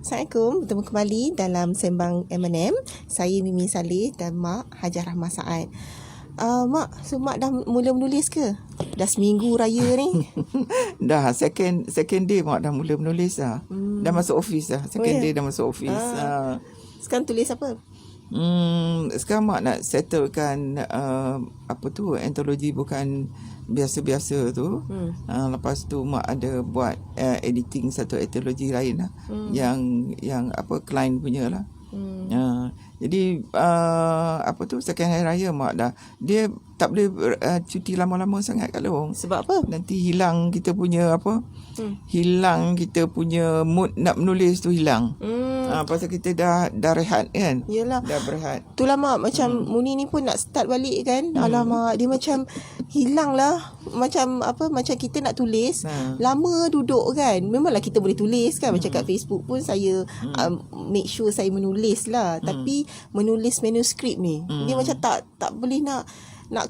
Assalamualaikum, bertemu kembali dalam Sembang M&M. Saya Mimi Saleh dan Mak Hajah Rahmah Saad. Mak, so Mak dah mula menulis ke? Dah seminggu raya ni. Dah second day Mak dah mula menulis dah. Dah masuk office dah. Second day dah masuk office. Sekarang tulis apa? Sekarang Mak nak settlekan antologi bukan biasa-biasa tu. Lepas tu Mak ada buat editing satu antologi lain lah. Yang client punya lah. Jadi second hari raya Mak dah. Dia tak boleh cuti lama-lama sangat kat Long. Sebab apa? Nanti hilang kita punya hilang kita punya mood nak menulis tu hilang. Pasal kita dah rehat kan. Yelah. Dah berehat. Itulah Mak, macam Muni ni pun nak start balik kan. Alamak, dia macam hilang lah. Macam kita nak tulis, lama duduk kan. Memanglah kita boleh tulis kan. Macam kat Facebook pun saya make sure saya menulis lah. Tapi menulis manuskrip ni, dia macam tak boleh nak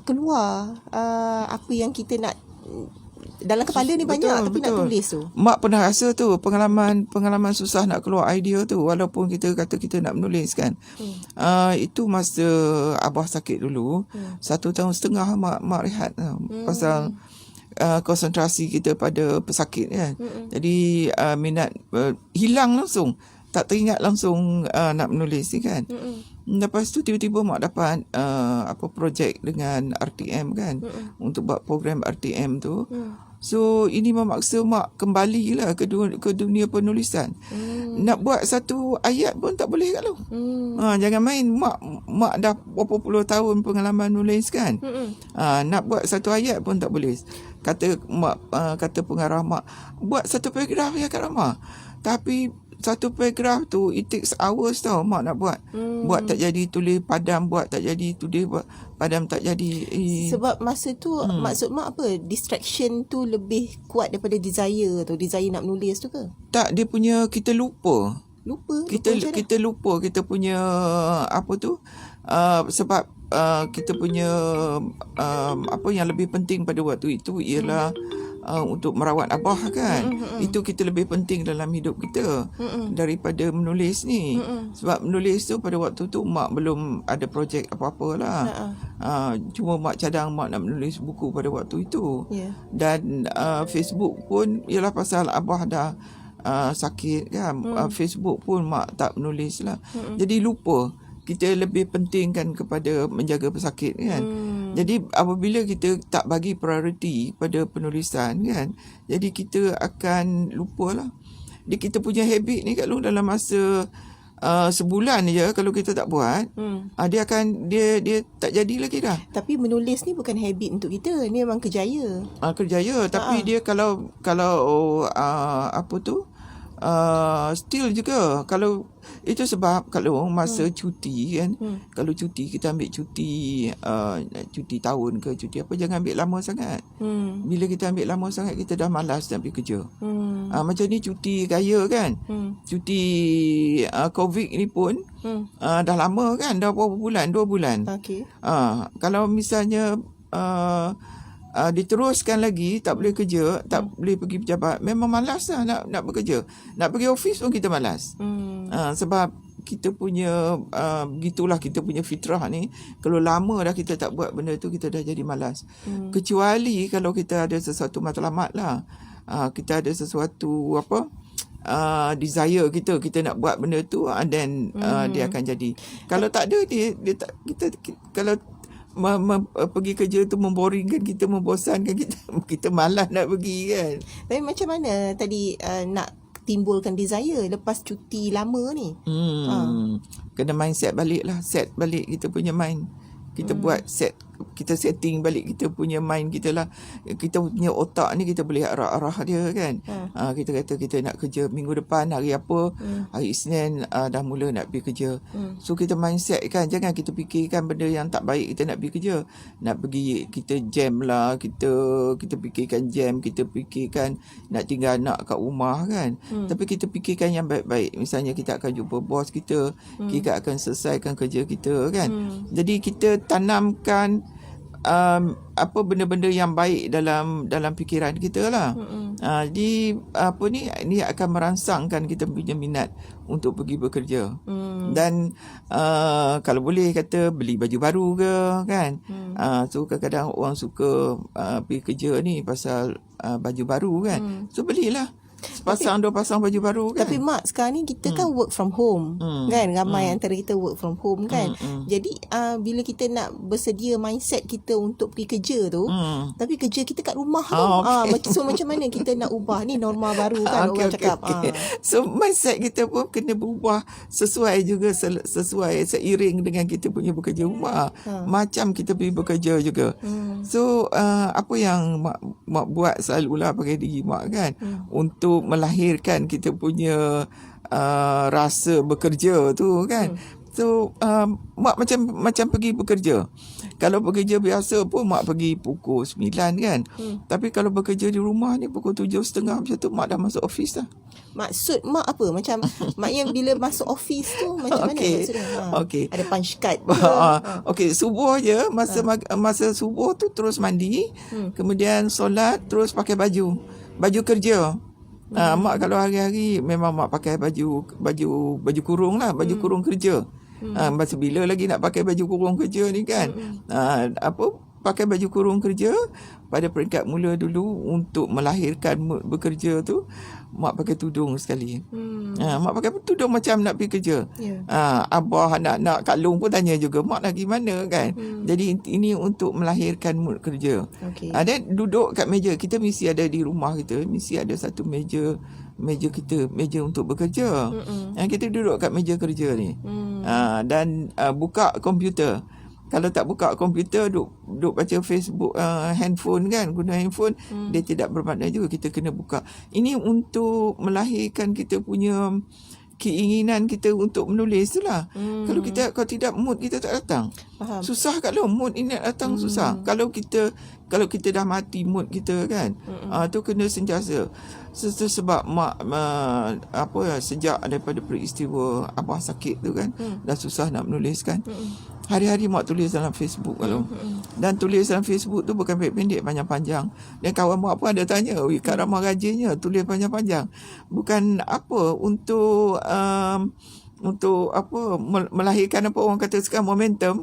keluar apa yang kita nak dalam kepala ni banyak, tapi nak tulis tu. Mak pernah rasa tu pengalaman susah nak keluar idea tu, walaupun kita kata kita nak menulis kan. Itu masa abah sakit dulu, 1.5 tahun mak rehat pasal konsentrasi kita pada pesakit kan. Jadi minat hilang langsung, tak teringat langsung nak menulis ni kan. Lepas tu tiba-tiba Mak dapat projek dengan RTM kan, untuk buat program RTM tu. So ini memaksa Mak kembali lah ke dunia penulisan. Nak buat satu ayat pun tak boleh kat lu. Jangan main Mak dah berapa puluh tahun pengalaman nulis kan. Nak buat satu ayat pun tak boleh. Kata Mak, kata pengarah Mak, buat satu paragraf ya Kak Rahmah. Tapi satu paragraf tu it takes hours tau Mak nak buat. Buat tak jadi, tulis padam buat tak jadi, tulis buat padam tak jadi. Sebab masa tu maksud Mak apa? Distraction tu lebih kuat daripada desire nak menulis tu ke? Tak, dia punya kita lupa. Kita lupa kita punya sebab kita punya yang lebih penting pada waktu itu ialah untuk merawat abah kan. Itu kita lebih penting dalam hidup kita daripada menulis ni. Sebab menulis tu pada waktu tu Mak belum ada projek apa-apa lah. Cuma Mak cadang Mak nak menulis buku pada waktu itu. Dan Facebook pun ialah pasal abah dah sakit kan. Facebook pun Mak tak menulis lah. Jadi lupa. Kita lebih pentingkan kepada menjaga pesakit kan. Jadi apabila kita tak bagi prioriti pada penulisan kan, jadi kita akan lupalah. Jadi kita punya habit ni kat lu dalam masa sebulan je kalau kita tak buat, dia tak jadi lagi dah. Tapi menulis ni bukan habit untuk kita, ni memang kerjaya. Kerjaya, tapi dia kalau still juga. Kalau itu sebab kalau masa cuti kan, kalau cuti kita ambil cuti tahun ke cuti apa, jangan ambil lama sangat. Bila kita ambil lama sangat kita dah malas nak pergi kerja. Macam ni cuti raya kan, cuti COVID ni pun dah lama kan, dah berapa bulan, 2 bulan. Kalau misalnya diteruskan lagi, tak boleh kerja, tak boleh pergi pejabat, memang malas lah nak bekerja. Nak pergi office pun kita malas. Sebab kita punya begitulah kita punya fitrah ni. Kalau lama dah kita tak buat benda tu, kita dah jadi malas. Kecuali kalau kita ada sesuatu matlamat lah, kita ada sesuatu desire kita nak buat benda tu, then dia akan jadi. Kalau tak ada, dia tak, kalau pergi kerja tu memboringkan kita, membosankan kita malas nak pergi kan. Tapi macam mana tadi nak timbulkan desire lepas cuti lama ni? Kena mindset balik lah, set balik kita punya mind. Kita buat kita setting balik kita punya mind kita lah. Kita punya otak ni kita boleh arah-arah dia kan. Kita kata kita nak kerja minggu depan hari apa, hari Isnin dah mula nak pergi kerja. So kita mindset kan, jangan kita fikirkan benda yang tak baik kita nak pergi kerja. Nak pergi kita jam lah, kita fikirkan jam, kita fikirkan nak tinggal anak kat rumah kan. Tapi kita fikirkan yang baik-baik. Misalnya kita akan jumpa bos kita, kita akan selesaikan kerja kita kan. Jadi kita tanamkan apa benda-benda yang baik dalam fikiran kita lah. Jadi apa ni akan merangsangkan kita punya minat untuk pergi bekerja. Dan kalau boleh kata beli baju baru ke kan. So kadang-kadang orang suka pergi kerja ni pasal baju baru kan. So belilah sepasang dua pasang baju baru kan. Tapi Mak, sekarang ni kita kan work from home kan, ramai antara kita work from home kan. Jadi bila kita nak bersedia mindset kita untuk pergi kerja tu, tapi kerja kita kat rumah tu, so macam mana kita nak ubah ni norma baru kan, orang cakap. So mindset kita pun kena berubah sesuai juga, sesuai seiring dengan kita punya bekerja rumah. Macam kita pergi bekerja juga. So apa yang mak buat selalulah pakai diri mak kan, untuk melahirkan kita punya rasa bekerja tu kan. So mak macam pergi bekerja. Kalau bekerja biasa pun mak pergi pukul 9 kan. Tapi kalau bekerja di rumah ni pukul 7.30 macam tu mak dah masuk office dah. Maksud mak apa? Macam maknya bila masuk office tu macam mana maksudnya? Ada punch card ke? Okey, subuh je, masa subuh tu terus mandi, kemudian solat, terus pakai baju kerja. Mak kalau hari-hari memang mak pakai baju kurung lah, baju kurung kerja. Masa bila lagi nak pakai baju kurung kerja ni kan. Pakai baju kurung kerja pada peringkat mula dulu untuk melahirkan mood bekerja tu, mak pakai tudung sekali. Mak pakai tudung macam nak pergi kerja. Abah, anak-anak, Kak Long pun tanya juga, mak nak pergi mana kan. Jadi ini untuk melahirkan mood kerja. Dan duduk kat meja, kita mesti ada di rumah kita, mesti ada satu meja kita, meja untuk bekerja. Kita duduk kat meja kerja ni. Dan buka komputer. Kalau tak buka komputer, duk baca Facebook, handphone kan, guna handphone, dia tidak bermakna juga, kita kena buka. Ini untuk melahirkan kita punya keinginan kita untuk menulis tu lah. Kalau tidak, mood kita tak datang. Faham. Susah kalau mood ini nak datang, susah. Kalau kita dah mati mood kita kan, tu kena sentiasa. Sebab mak sejak daripada peristiwa abah sakit tu kan, dah susah nak menulis kan. Hari-hari mak tulis dalam Facebook kalau. Dan tulis dalam Facebook tu bukan pendek-pendek, panjang-panjang. Dan kawan mak pun ada tanya, Kak Ramah rajinnya tulis panjang-panjang. Bukan apa untuk melahirkan apa orang kata sekarang momentum,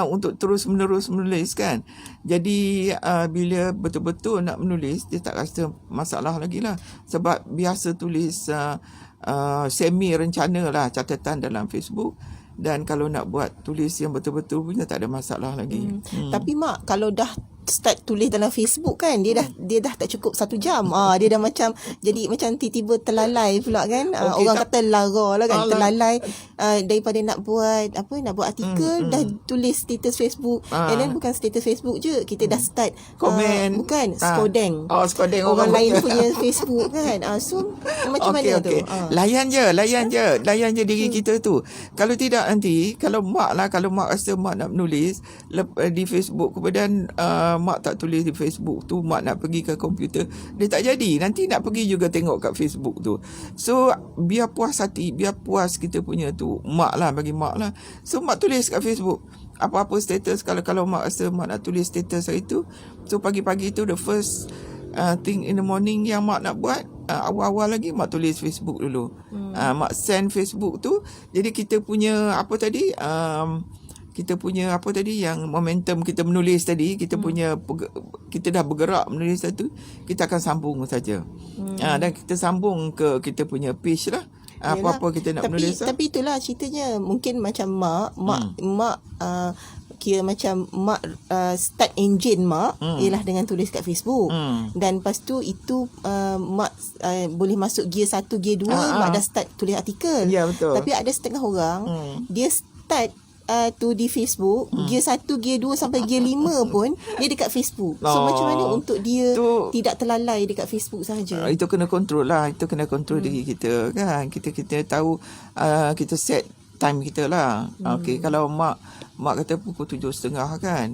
untuk terus-menerus menulis kan. Jadi bila betul-betul nak menulis, dia tak rasa masalah lagi lah. Sebab biasa tulis semi rencana lah, catatan dalam Facebook. Dan kalau nak buat tulis yang betul-betul punya, tak ada masalah lagi. Tapi mak, kalau dah start tulis dalam Facebook kan, dia dah tak cukup 1 jam. Dia dah macam jadi macam tiba-tiba terlalai pula kan. Orang kata lara lah kan, terlalai daripada nak buat artikel, dah tulis status Facebook. And then bukan status Facebook je, kita dah start komen, bukan skodeng. Skodeng orang lain punya Facebook kan. So macam mana tu? Layan je diri kita tu. Kalau tidak nanti, kalau mak rasa mak nak menulis di Facebook, kemudian mak tak tulis di Facebook tu, mak nak pergi ke komputer, dia tak jadi. Nanti nak pergi juga tengok kat Facebook tu. So biar puas hati, biar puas kita punya tu, mak lah, bagi mak lah. So mak tulis kat Facebook apa-apa status. Kalau mak rasa mak nak tulis status hari tu, so pagi-pagi tu the first thing in the morning yang mak nak buat, awal-awal lagi mak tulis Facebook dulu. Mak send Facebook tu. Jadi kita punya yang momentum kita menulis tadi, kita dah bergerak menulis satu, kita akan sambung saja. Dan kita sambung ke kita punya page lah. Apa-apa kita nak menulis. Tapi itulah ceritanya, mungkin macam mak kira macam mak start engine mak ialah dengan tulis kat Facebook. Dan lepas tu itu mak boleh masuk gear 1, gear 2, mak dah start tulis artikel. Ya, betul. Tapi ada setengah orang dia start tu di Facebook, gear 1, gear 2 sampai gear 5 pun dia dekat Facebook. So macam mana untuk dia tidak terlalai dekat Facebook sahaja? Itu kena kontrol lah. Itu kena kontrol diri kita kan. Kita tahu, kita set time kita lah. Kalau mak kata pukul 7.30 kan,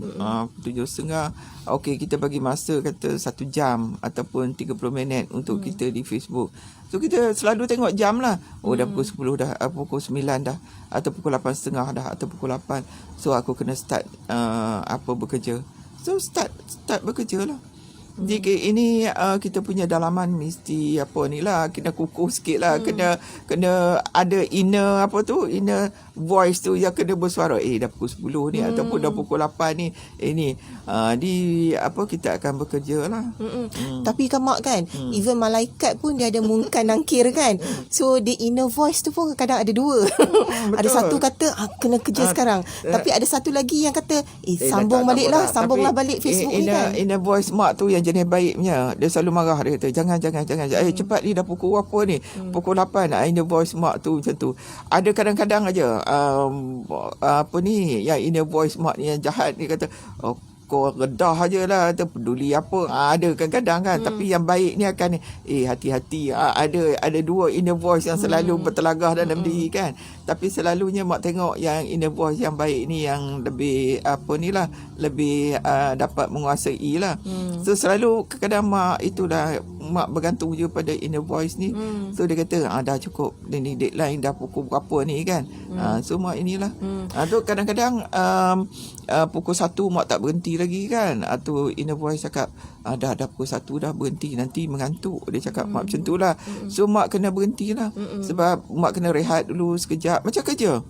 7.30, kita bagi masa kata 1 jam ataupun 30 minit untuk kita di Facebook. So kita selalu tengok jam lah. Dah pukul 10 dah, pukul 9 dah, atau pukul 8.30 dah, atau pukul 8. So aku kena start bekerja. So start bekerja lah. Jadi ini kita punya dalaman mesti apa ni lah, kena kukuh sikit lah, kena ada inner voice tu yang kena bersuara, dah pukul 10 ni ataupun dah pukul 8 ni, ni kita akan bekerja lah. Tapi kan Mak kan, even malaikat pun dia ada mungkar nangkir kan. So the inner voice tu pun kadang ada dua. Ada satu kata kena kerja sekarang, tapi ada satu lagi yang kata sambung baliklah, sambunglah balik Facebook ni kan. Inner voice mak tu yang jenis baiknya, dia selalu marah, dia kata jangan cepat ni, dah pukul berapa ni, pukul 8. Inner voice mak tu macam tu. Ada kadang-kadang aja yang inner voice mak ni yang jahat ni kata kau redah je lah, peduli apa. Ada kadang-kadang kan. Tapi yang baik ni akan hati-hati. Ada dua inner voice yang selalu bertelagah dalam diri kan. Tapi selalunya mak tengok yang inner voice yang baik ni yang lebih lebih dapat menguasai lah. So selalu kadang-kadang mak bergantung je pada inner voice ni. So dia kata dah cukup, ni deadline dah pukul berapa ni kan. So mak inilah. Tu kadang-kadang pukul 1 mak tak berhenti lagi kan. Tu inner voice cakap dah pukul 1 dah berhenti, nanti mengantuk. Dia cakap mak macam tu lah. So mak kena berhenti lah. Sebab mak kena rehat dulu sekejap. Macam kerja.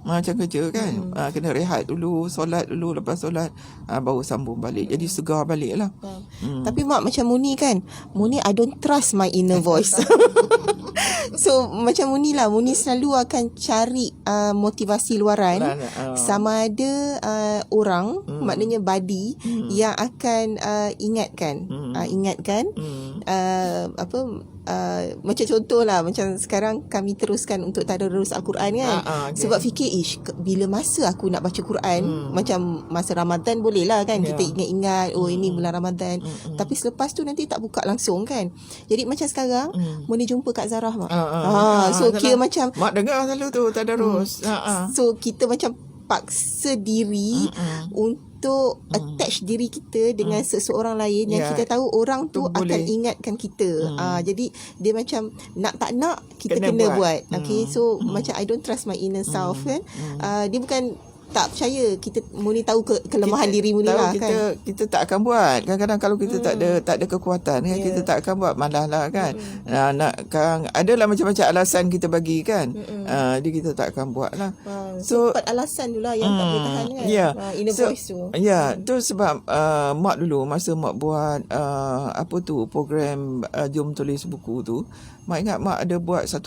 Macam kerja kan. Kena rehat dulu, solat dulu, lepas solat baru sambung balik. Jadi segar balik lah. Tapi mak macam Muni kan, Muni I don't trust my inner voice. So macam Muni lah, Muni selalu akan cari motivasi luaran. Sama ada orang, maknanya buddy yang akan ingatkan. Macam contoh lah, macam sekarang kami teruskan untuk tadarus Al-Quran kan. Sebab fikir bila masa aku nak baca Quran, macam masa Ramadan boleh lah kan, kita ingat-ingat ini bulan Ramadan. Tapi selepas tu nanti tak buka langsung kan. Jadi macam sekarang Muni jumpa Kak Zarah mak. So kira macam mak dengar selalu tu tadarus. So kita macam paksa diri untuk attach diri kita dengan seseorang lain yang kita tahu orang tu akan ingatkan kita. Jadi dia macam nak tak nak kita kena buat. Okay, so macam I don't trust my inner self kan. Dia bukan tak percaya, kita Muni tahu kelemahan diri Muni lah kan. Kita tak akan buat. Kadang-kadang kalau kita tak ada kekuatan kan, kita tak akan buat, malah lah kan. Adalah macam-macam alasan kita bagi kan. Jadi kita tak akan buat lah. So 4 alasan tu lah yang tak boleh tahan kan. Inner voice tu. Tu sebab mak dulu masa mak buat program Jom Tulis Buku tu, mak ingat mak ada buat 1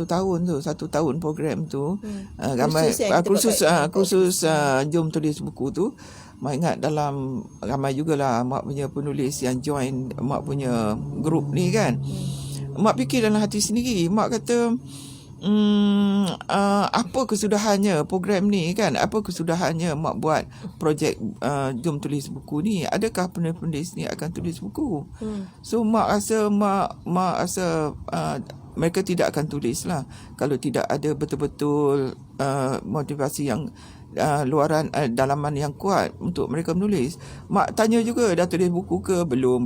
tahun program tu. Kursus Jom Tulis Buku tu. Mak ingat dalam ramai jugalah mak punya penulis yang join mak punya grup ni kan. Mak fikir dalam hati sendiri, mak kata apa kesudahannya program ni kan, apa kesudahannya mak buat projek Jom Tulis Buku ni, adakah penulis ni akan tulis buku? So mak rasa mereka tidak akan tulis lah kalau tidak ada betul-betul motivasi yang luaran dalaman yang kuat untuk mereka menulis. Mak tanya juga, dah tulis buku ke? Belum,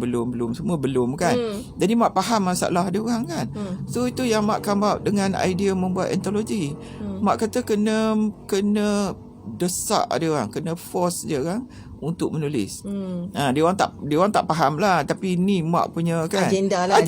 semua belum kan. Jadi mak faham masalah dia orang kan. So itu yang mak come up dengan idea membuat antologi. Mak kata kena desak dia orang, kena force dia orang untuk menulis. Dia orang tak faham lah, tapi ni mak punya kan agenda lah.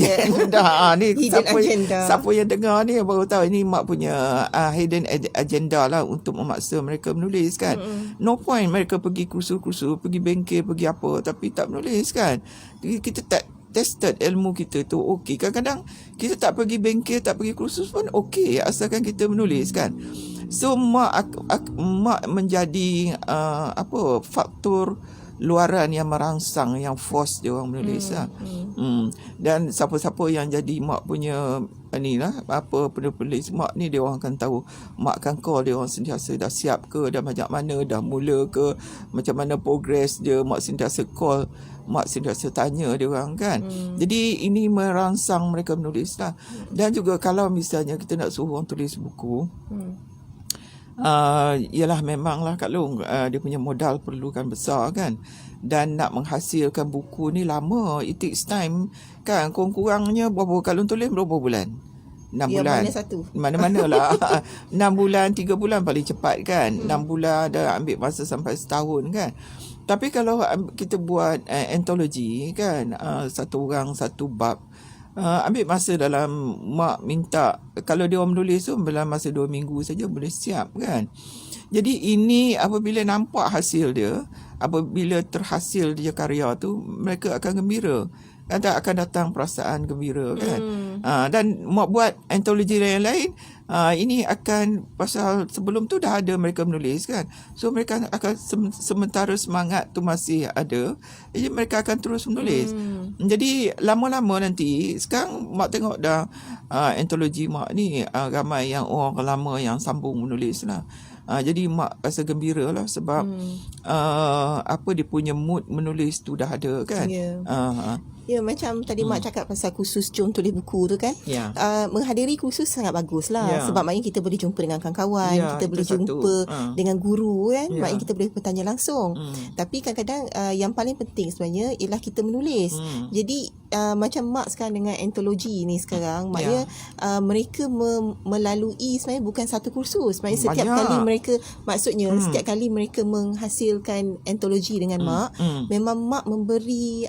Ni agenda. siapa yang dengar ni baru tahu ini mak punya hidden agenda lah untuk memaksa mereka menulis kan. No point mereka pergi kursus, pergi bengkel, pergi apa, tapi tak menulis kan. Kita tak tested ilmu kita tu okey. Kadang-kadang kita tak pergi bengkel, tak pergi kursus pun okey, asalkan kita menulis kan. So mak menjadi faktor luaran yang merangsang, yang force dia orang menulis lah. Dan siapa-siapa yang jadi mak punya penulis mak ni, dia orang akan tahu, mak akan call dia orang sentiasa, dah siap ke, dah macam mana, dah mula ke, macam mana progress dia, mak sentiasa call, mak sentiasa tanya dia orang kan. Jadi ini merangsang mereka menulis lah. Dan juga kalau misalnya kita nak suruh orang tulis buku, ialah memanglah Kak Long, dia punya modal perlukan besar kan. Dan nak menghasilkan buku ni lama, it takes time kan. Kurang-kurangnya berapa Kak Long tulis, berapa bulan? 6 bulan. Mana-mana lah. 6 bulan, 3 bulan paling cepat kan. 6 bulan dah ambil masa sampai setahun kan. Tapi kalau kita buat antologi kan, satu orang satu bab, ambil masa dalam, mak minta kalau dia orang menulis tu dalam masa 2 minggu saja boleh siap kan. Jadi ini apabila nampak hasil dia, apabila terhasil dia karya tu, mereka akan gembira. Akan datang perasaan gembira kan. Dan mak buat antologi yang lain, ini akan pasal sebelum tu dah ada mereka menulis kan. So mereka akan sementara semangat tu masih ada, jadi mereka akan terus menulis. Jadi lama-lama nanti, sekarang mak tengok dah antologi mak ni ramai yang orang lama yang sambung menulis lah. Jadi mak rasa gembira lah sebab dia punya mood menulis tu dah ada kan. Ya, macam tadi mak cakap pasal kursus jom tulis buku tu kan. Menghadiri kursus sangat bagus lah. Sebab maknanya kita boleh jumpa dengan kawan-kawan, kita boleh jumpa dengan guru kan. Maknanya kita boleh bertanya langsung. Tapi kadang-kadang yang paling penting sebenarnya ialah kita menulis. Jadi macam mak sekarang dengan antologi ni sekarang, maknanya mereka melalui sebenarnya bukan satu kursus. Maknanya setiap kali mereka, maksudnya setiap kali mereka menghasilkan antologi dengan mak, memang mak memberi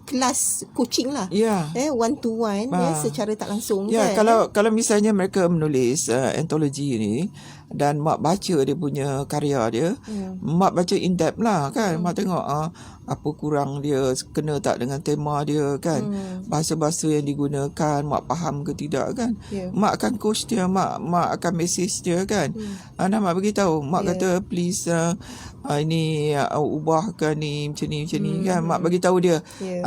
kelas coaching lah, one to one, secara tak langsung kan. Kalau misalnya mereka menulis antologi ni dan mak baca dia punya karya dia, mak baca in depth lah kan. Mak tengok apa kurang dia, kena tak dengan tema dia kan, bahasa-bahasa yang digunakan mak faham ke tidak kan. Mak akan coach dia, mak akan message dia kan. Dan mak beritahu, mak kata please ini ubahkan ni macam ni kan. Mak beritahu dia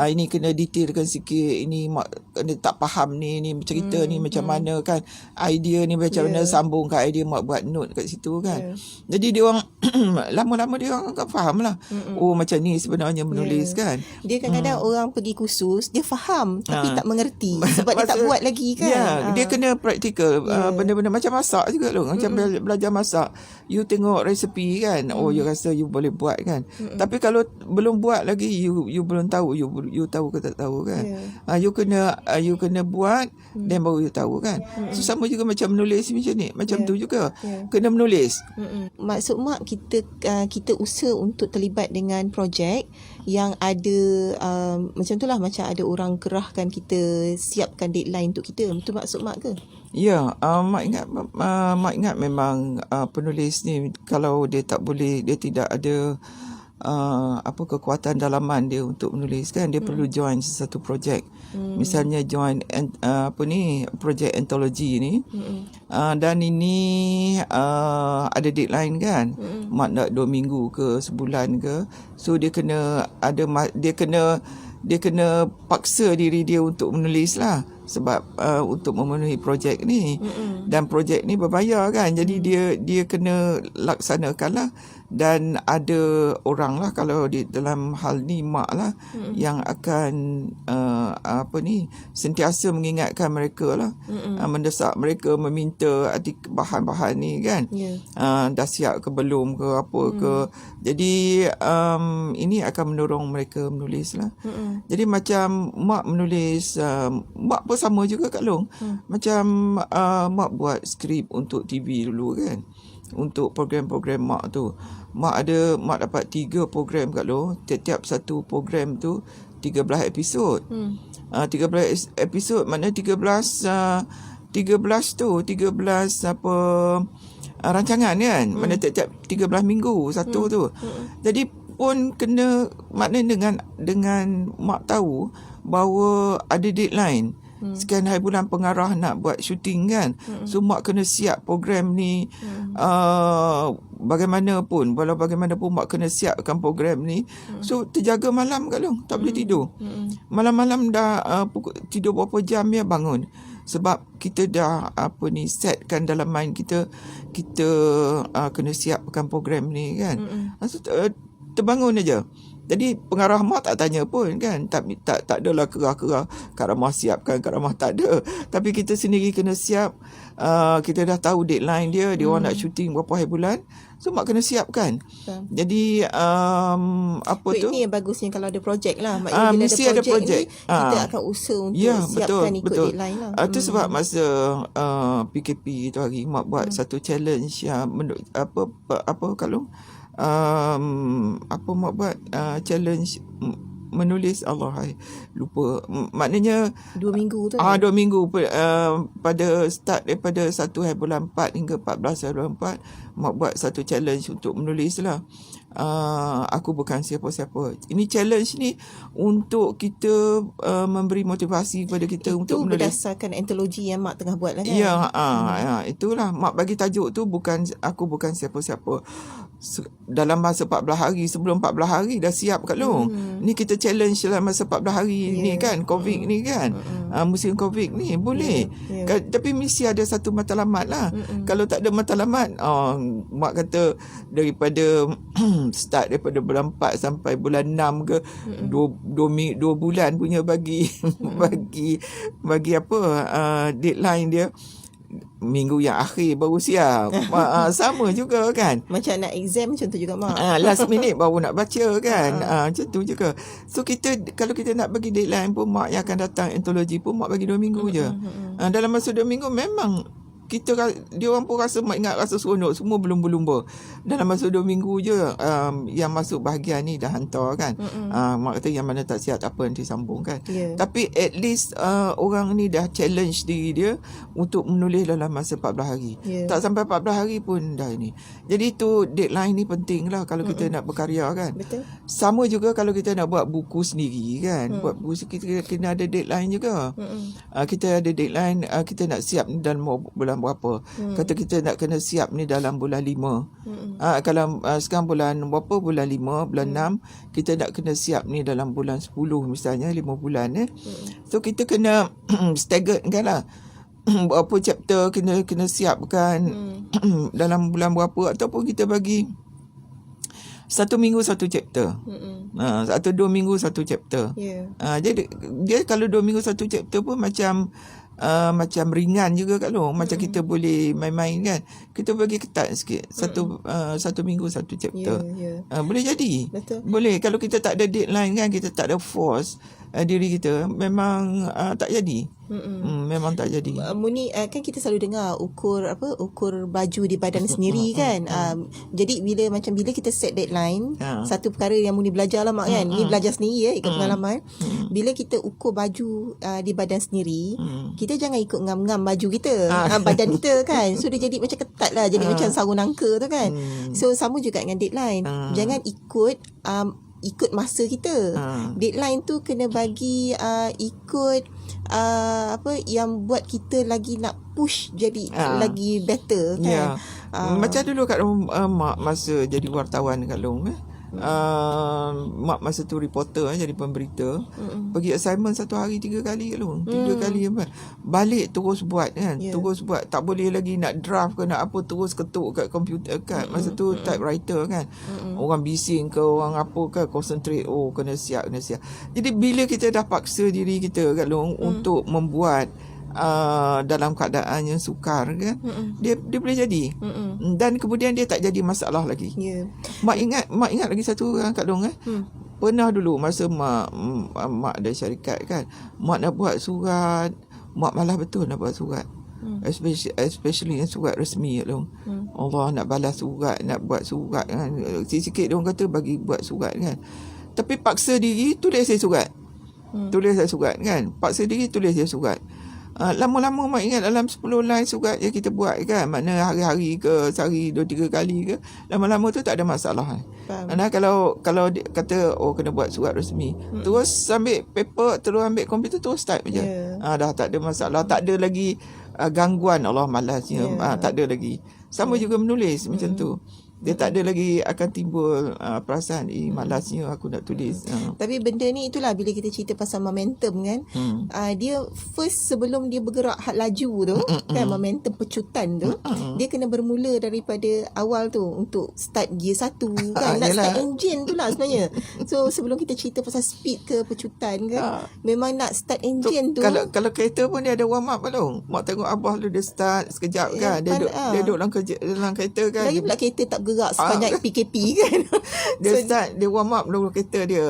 ini kena detailkan sikit, ini mak kena tak faham ni cerita ni macam mana kan, idea ni macam mana sambung ke idea, mak buat note kat situ kan. Jadi dia orang lama-lama dia orang akan faham lah. Oh macam ni sebenarnya menulis kan. Dia kadang-kadang orang pergi kursus, dia faham tapi tak mengerti sebab dia tak buat lagi kan. Dia kena praktikal. Benda-benda macam masak juga loh. Macam belajar masak, you tengok resepi kan, you rasa you boleh buat kan. Tapi kalau belum buat lagi, you belum tahu, you tahu ke tak tahu kan. You kena buat dan baru you tahu kan. So sama juga macam menulis macam ni, macam tu juga. Kena menulis. Maksud mak, kita usaha untuk terlibat dengan projek yang ada macam tu lah, macam ada orang kerahkan kita siapkan deadline untuk kita. Betul maksud mak ke? Ya, mak ingat memang penulis ni kalau dia tak boleh, dia tidak ada kekuatan dalaman dia untuk menulis kan, dia perlu join sesuatu projek. Misalnya join projek antologi ni. Dan ini ada deadline kan. Mak nak 2 minggu ke sebulan ke. So dia kena paksa diri dia untuk menulis lah, sebab untuk memenuhi projek ni. Dan projek ni berbayar kan, jadi dia kena laksanakan lah. Dan ada orang lah, kalau di dalam hal ni mak lah yang akan sentiasa mengingatkan mereka lah, mendesak mereka, meminta bahan-bahan ni kan, dah siap ke belum ke apa ke. Jadi ini akan mendorong mereka menulis lah. Jadi macam mak menulis, mak pun sama juga Kak Long. Macam mak buat skrip untuk TV dulu kan, untuk program-program mak tu. Mak dapat 3 program Kak Long. Tiap-tiap satu program tu 13 episod. 13 episod maknanya 13 rancangan kan. Mana tiap-tiap 13 minggu satu tu. Jadi pun kena, maknanya dengan mak tahu bahawa ada deadline. Sekian hari bulan pengarah nak buat syuting kan. So mak kena siap program ni. Bagaimanapun mak kena siapkan program ni. So terjaga malam Kak Long, tak boleh tidur. Malam-malam dah tidur berapa jam ya, bangun. Sebab kita dah setkan dalam mind kita kena siapkan program ni kan. So terbangun aja. Jadi pengarah mak tak tanya pun kan. Tak adalah kerah-kerah Kak Ramah siapkan, Kak Ramah tak ada. Tapi kita sendiri kena siap. Kita dah tahu deadline dia orang nak syuting berapa hari bulan. So mak kena siapkan. Jadi ini yang bagusnya kalau ada projek lah. Maknanya bila mesti ada projek ni, kita akan usaha untuk siapkan ikut deadline lah. Itu sebab masa PKP tu hari mak buat satu challenge, kalau apa mak buat challenge menulis, Allah lupa, maknanya 2 minggu tu 2 minggu pada start daripada 1 hari bulan 4 hingga 14 hari bulan 4, mak buat satu challenge untuk menulis lah. Aku bukan siapa-siapa. Ini challenge ni untuk kita memberi motivasi kepada kita itu untuk menulis. berdasarkan antologi yang mak tengah buat lah kan. Ya, itulah mak bagi tajuk tu, aku bukan siapa-siapa. Dalam masa 14 hari, sebelum 14 hari dah siap kat Long. Ni kita challenge dalam masa 14 hari ni kan, COVID ni kan. Musim COVID ni boleh. Tapi mesti ada satu matlamat lah. Kalau tak ada matlamat, mak kata daripada start daripada bulan 4 sampai bulan 6 ke, 2 bulan punya bagi bagi apa deadline dia, minggu yang akhir baru siap. Sama juga kan, Macam nak exam macam tu juga mak. last minute baru nak baca kan. Macam tu juga. So kalau kita nak bagi deadline pun, mak yang akan datang antologi pun mak bagi 2 minggu je. Dalam masa 2 minggu memang dia orang pun rasa, mak ingat rasa seronok, semua belum-belum dalam masa 2 minggu je. Yang masuk bahagian ni dah hantar kan. Mak kata yang mana tak siap tak apa, nanti sambung kan. Tapi at least orang ni dah challenge diri dia untuk menulis dalam masa 14 hari. Tak sampai 14 hari pun dah ini. Jadi tu deadline ni penting lah kalau kita nak berkarya kan. Betul. Sama juga kalau kita nak buat buku sendiri kan. Buat buku kita kena ada deadline juga. Kita ada deadline, kita nak siap ni dalam bulan berapa. Kata kita nak kena siap ni dalam bulan 5. Kalau sekarang bulan berapa, bulan 5, bulan 6, kita nak kena siap ni dalam bulan 10 misalnya, 5 bulan So kita kena stagger kan lah. Berapa chapter kena siapkan dalam bulan berapa, ataupun kita bagi 1 minggu 1 chapter. 1-2 minggu 1 chapter. Jadi dia kalau 2 minggu 1 chapter pun macam ringan juga kat Long. Macam kita boleh main-main kan. Kita bagi ketat sikit. 1 minggu 1 chapter. Boleh jadi. Betul. Boleh. Kalau kita tak ada deadline kan, kita tak ada force diri kita, memang tak jadi. Memang tak jadi. Muni kan kita selalu dengar ukur baju di badan sendiri kan. Jadi bila kita set deadline, satu perkara yang Muni belajar lah mak kan. Ni belajar sendiri ikut pengalaman. Bila kita ukur baju di badan sendiri, kita jangan ikut ngam-ngam baju kita, badan kita kan. So dia jadi macam ketat lah, jadi macam sarung nangka tu kan. So sama juga dengan deadline. Jangan ikut masa kita. Deadline tu kena bagi ikut yang buat kita lagi nak push jadi lagi better kan. Macam dulu kat mak masa jadi wartawan kat Long mak masa tu reporter jadi pemberita, pergi assignment 1 hari 3 kali kat Long. 3 kali balik terus buat kan. Terus buat, tak boleh lagi nak draft ke nak apa, terus ketuk kat komputer kan. Masa tu typewriter kan. Orang bising ke orang apa ke, concentrate, kena siap. Jadi bila kita dah paksa diri kita kat Long untuk membuat dalam keadaan yang sukar kan, dia boleh jadi. Dan kemudian dia tak jadi masalah lagi. Mak ingat lagi satu orang kat Long pernah dulu masa mak ada syarikat kan, mak nak buat surat, mak malas betul nak buat surat. Especially yang surat rasmi kat Long. Allah, nak balas surat, nak buat surat kan. Sikit-sikit dia orang kata bagi buat surat kan. Tapi paksa diri tulis saya surat. Tulis saya surat kan. Paksa diri tulis saya surat. Lama-lama mak ingat dalam 10 line surat yang kita buat kan, makna hari-hari ke sehari 2-3 kali ke, lama-lama tu tak ada masalah. Nah, kalau dia kata kena buat surat rasmi, terus ambil paper, terus ambil komputer, terus type je. Dah tak ada masalah, tak ada lagi gangguan Allah malasnya. Tak ada lagi. Sama juga menulis macam tu. Dia tak ada lagi akan timbul perasaan malasnya aku nak tulis. Tapi benda ni itulah bila kita cerita pasal momentum kan. Dia first sebelum dia bergerak laju tu kan, momentum pecutan tu, dia kena bermula daripada awal tu untuk start gear 1 kan. Nak start engine tu lah sebenarnya. So sebelum kita cerita pasal speed ke pecutan kan, memang nak start engine tu. Kalau kereta pun dia ada warm up belum. Mak tengok abah tu dia start sekejap kan. Dia duduk dalam kereta kan. Lagi pula kereta tak gerak sepanjang PKP kan. Dia warm up dulu kereta dia.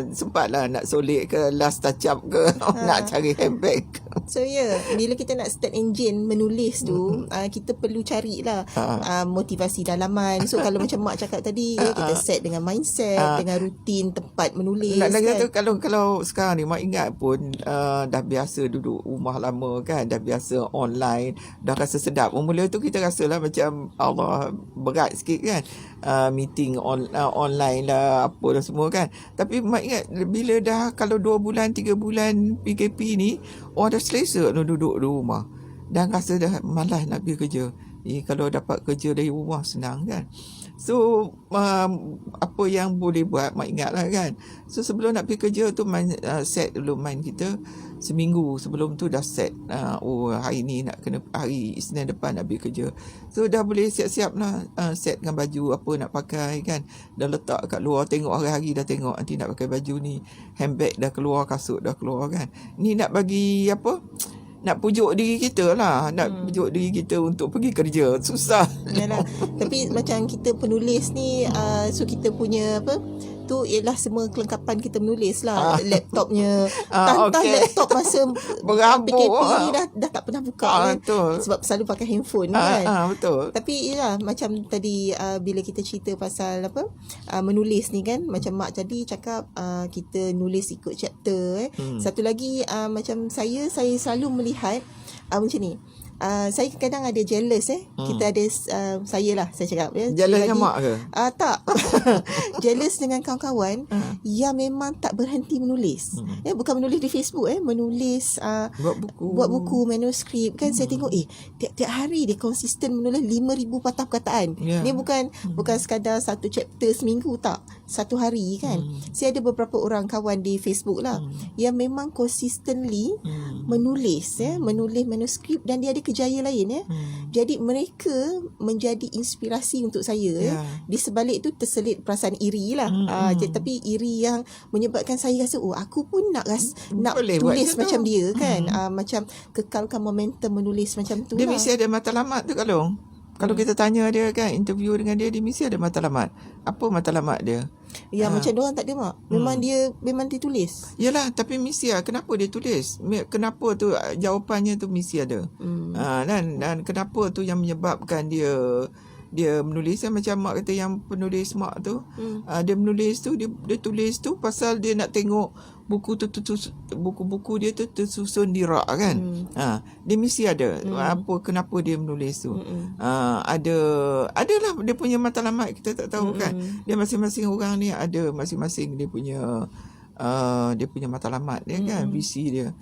Sempatlah nak solek ke, last touch up ke, nak cari handbag. So bila kita nak start engine menulis tu, kita perlu carilah motivasi dalaman. So kalau macam Mak cakap tadi, kita set dengan mindset, dengan rutin tempat menulis. Lagi kan. tu kalau sekarang ni Mak ingat pun dah biasa duduk rumah lama kan, dah biasa online, dah rasa sedap. Mula tu kita rasalah macam Allah berat sikit kan. Meeting online lah apa dah semua kan. Tapi Mak ingat bila dah kalau 2 bulan 3 bulan PKP ni, orang dah selesa duduk di rumah dan rasa dah malas nak pergi kerja. Kalau dapat kerja dari rumah senang kan. So apa yang boleh buat Mak ingat lah kan. So sebelum nak pergi kerja tu set dulu mind kita seminggu sebelum tu dah set. Hari ni nak kena, hari Isnin depan nak pergi kerja. So dah boleh siap-siap lah, set dengan baju apa nak pakai kan. Dah letak kat luar, tengok hari-hari dah tengok nanti nak pakai baju ni, handbag dah keluar, kasut dah keluar kan. Ni nak bagi apa, nak pujuk diri kita lah, nak pujuk diri kita untuk pergi kerja. Susah. Yalah. Tapi macam kita penulis ni, so kita punya apa tu ialah semua kelengkapan kita menulis lah. Laptopnya, tantah laptop masa berabuk PKP ni dah tak pernah buka kan. Betul. Sebab selalu pakai handphone kan. Betul. Tapi yalah, macam tadi bila kita cerita pasal apa menulis ni kan, macam Mak tadi cakap kita nulis ikut chapter. Satu lagi macam saya selalu melihat macam ni. Saya kadang ada jealous Kita ada saya cakap jealous dengan Mak ke? Tak. Jealous dengan kawan-kawan yang memang tak berhenti menulis. Bukan menulis di Facebook menulis buat buku manuskrip kan. Saya tengok tiap-tiap hari dia konsisten menulis 5,000 patah perkataan. Dia bukan sekadar satu chapter seminggu, tak. Satu hari kan. Saya ada beberapa orang kawan di Facebook lah yang memang consistently menulis menulis manuskrip dan dia ada kejaya lain Jadi mereka menjadi inspirasi untuk saya Di sebalik tu terselit perasaan iri lah. Tapi iri yang menyebabkan saya rasa aku pun nak tulis macam dia kan. Macam kekalkan momentum menulis macam tu dia lah. mesti ada matlamat tu kalau kita tanya dia kan, interview dengan dia mesti ada matlamat. Apa matlamat dia? Macam diorang tak ada Mak. Memang dia tulis. Yalah, tapi mesti kenapa dia tulis? Kenapa tu jawapannya tu mesti ada. Dan kenapa tu yang menyebabkan dia menulis macam Mak kata yang penulis Mak tu. Dia menulis tu, dia tulis tu pasal dia nak tengok buku-buku dia tu tersusun di rak kan. Dia mesti ada kenapa dia menulis tu. Adalah dia punya matlamat, kita tak tahu kan. Dia masing-masing orang ni ada masing-masing dia punya matlamat dia kan, visi dia.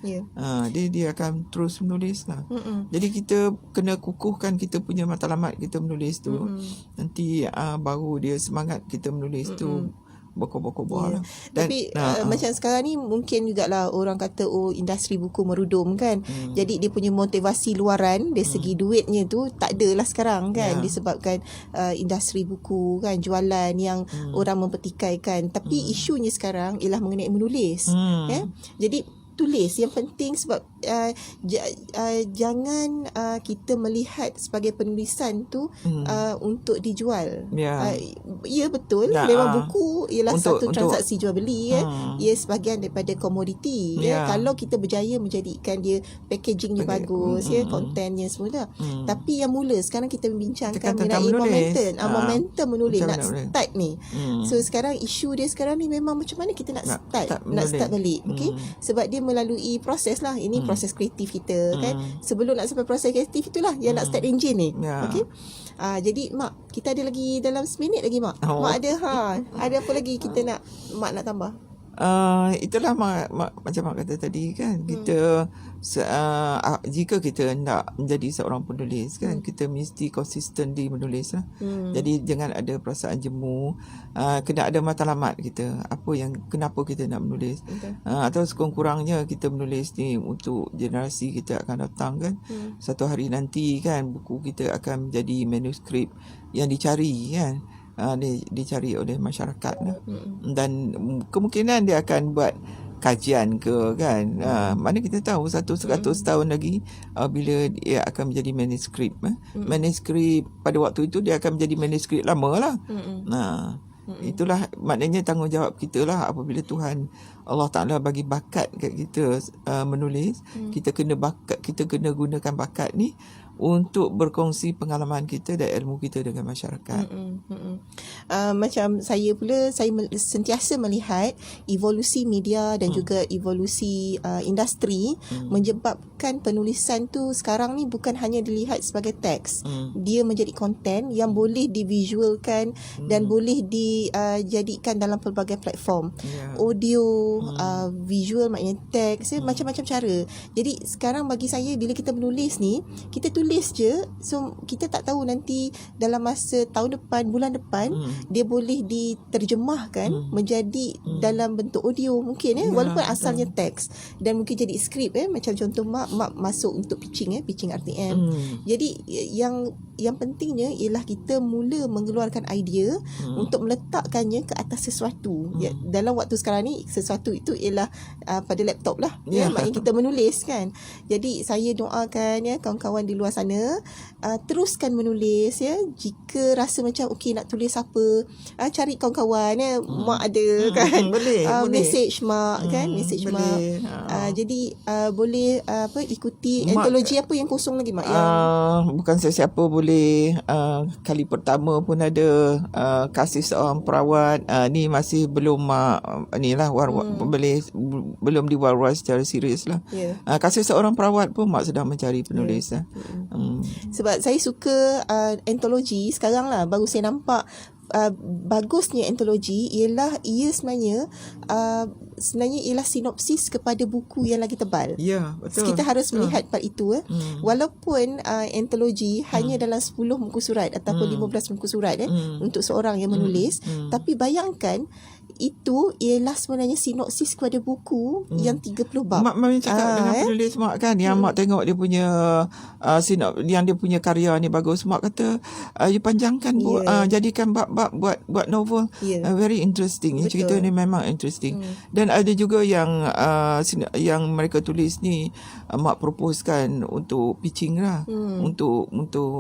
Dia akan terus menulis lah. Jadi kita kena kukuhkan kita punya matlamat kita menulis tu. Nanti baru dia semangat kita menulis tu berkobar-kobar lah. Tapi macam sekarang ni mungkin jugalah orang kata industri buku merudum kan. Jadi dia punya motivasi luaran dari segi duitnya tu tak adalah sekarang kan. Disebabkan industri buku kan, jualan yang orang mempertikaikan. Tapi isunya sekarang ialah mengenai menulis. Jadi tulis yang penting sebab jangan kita melihat sebagai penulisan tu untuk dijual. Ya betul, memang buku ialah satu transaksi jual beli ia sebahagian daripada komoditi kalau kita berjaya menjadikan dia packagingnya bagus kontennya semua. Tapi yang mula sekarang kita membincangkan mengenai momentum menulis, nak start ni. So sekarang isu dia sekarang ni memang macam mana kita nak start balik. Sebab dia melalui proses lah. Ini proses kreatif kita kan. Sebelum nak sampai proses kreatif itulah yang nak start engine ni. Jadi Mak, kita ada lagi dalam 1 minit lagi Mak. Mak ada apa lagi kita Mak nak tambah? Itulah macam Mak kata tadi kan, kita jika kita nak menjadi seorang penulis kan, kita mesti consistently menulis lah. Jadi jangan ada perasaan jemu. Kena ada matlamat kita, kenapa kita nak menulis. Atau sekurang-kurangnya kita menulis ni untuk generasi kita akan datang kan. Satu hari nanti kan buku kita akan menjadi manuskrip yang dicari kan. Dicari oleh masyarakat dan kemungkinan dia akan buat kajian ke kan. Mana kita tahu 100 tahun lagi bila dia akan menjadi manuskrip. Manuskrip pada waktu itu dia akan menjadi manuskrip lama lah. Itulah maknanya tanggungjawab kita lah apabila Tuhan Allah Ta'ala bagi bakat kat kita menulis. Kita kena gunakan bakat ni untuk berkongsi pengalaman kita dan ilmu kita dengan masyarakat. Macam saya pula, saya sentiasa melihat evolusi media dan juga evolusi industri menyebabkan penulisan tu sekarang ni bukan hanya dilihat sebagai teks. Dia menjadi konten yang boleh divisualkan dan boleh dijadikan dalam pelbagai platform. Audio, visual maknanya teks, macam-macam cara. Jadi sekarang bagi saya bila kita menulis ni, kita tulis je, so kita tak tahu nanti dalam masa tahun depan, bulan depan dia boleh diterjemahkan menjadi dalam bentuk audio mungkin walaupun asalnya teks, dan mungkin jadi skrip macam contoh mak masuk untuk pitching RTM. Jadi yang pentingnya ialah kita mula mengeluarkan idea untuk meletakkannya ke atas sesuatu. Dalam waktu sekarang ni sesuatu itu ialah pada laptop lah, maknanya kita menulis kan. Jadi saya doakan kawan-kawan di luar sana teruskan menulis jika rasa macam okey nak tulis apa, cari kawan-kawan mak ada kan, boleh message mak kan, message mak. Jadi boleh ikuti antologi apa yang kosong lagi mak, yang bukan sesiapa boleh. Kali pertama pun ada kasih seorang perawat. Ni masih belum ni lah belum diwar-war secara serius lah. Kasih seorang perawat pun mak sedang mencari penulis lah. Sebab saya suka antologi sekarang lah, baru saya nampak bagusnya antologi ialah ia sebenarnya ialah sinopsis kepada buku yang lagi tebal. Ya, betul. Kita harus melihat part itu. Walaupun antologi hanya dalam 10 muka surat ataupun 15 muka surat untuk seorang yang menulis, tapi bayangkan itu ialah sebenarnya sinopsis kepada buku yang 30 bab. Mak cakap dengan penulis mak kan, yang mak tengok dia punya yang dia punya karya ni bagus, mak kata you panjangkan jadikan bab-bab buat novel. Very interesting. Cerita ni memang interesting. Dan ada juga yang mereka tulis ni mak proposekan untuk pitching lah, untuk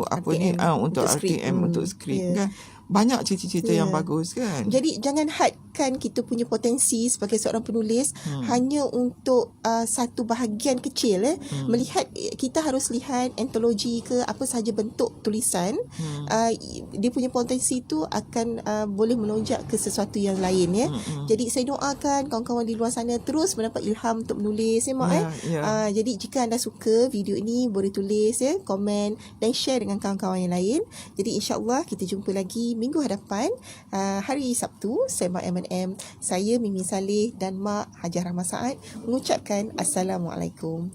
apa ni, untuk RTM, untuk skrip kan. Banyak cerita-cerita yang bagus kan. Jadi jangan hadkan kita punya potensi sebagai seorang penulis hanya untuk satu bahagian kecil. Kita harus lihat antologi ke apa sahaja bentuk tulisan, dia punya potensi tu akan boleh melonjak ke sesuatu yang lain. Jadi saya doakan kawan-kawan di luar sana terus mendapat ilham untuk menulis mak. Jadi jika anda suka video ini, boleh tulis komen dan share dengan kawan-kawan yang lain. Jadi insya-Allah kita jumpa lagi minggu hadapan, hari Sabtu. Saya Mak M&M, saya Mimi Saleh dan Mak Hajah Rahma Saad mengucapkan Assalamualaikum.